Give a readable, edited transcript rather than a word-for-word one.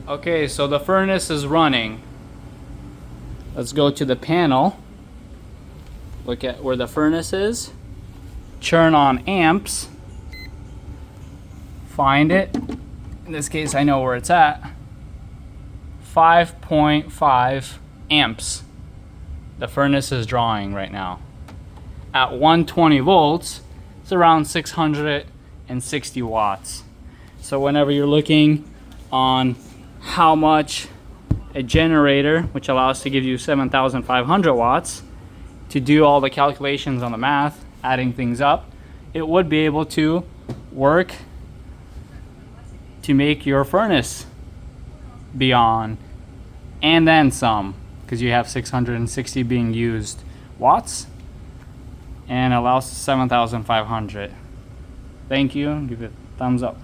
Okay, so the furnace is running. Let's go to the panel. Look at where the furnace is. Turn on amps. Find it. In this case, I know where it's at. 5.5 amps. The furnace is drawing right now. At 120 volts, it's around 660 watts. So whenever you're looking on how much a generator, which allows to give you 7,500 watts, to do all the calculations on the math, adding things up, it would be able to work to make your furnace be on, and then some, because you have 660 being used watts, and allows 7,500. Thank you, give it a thumbs up.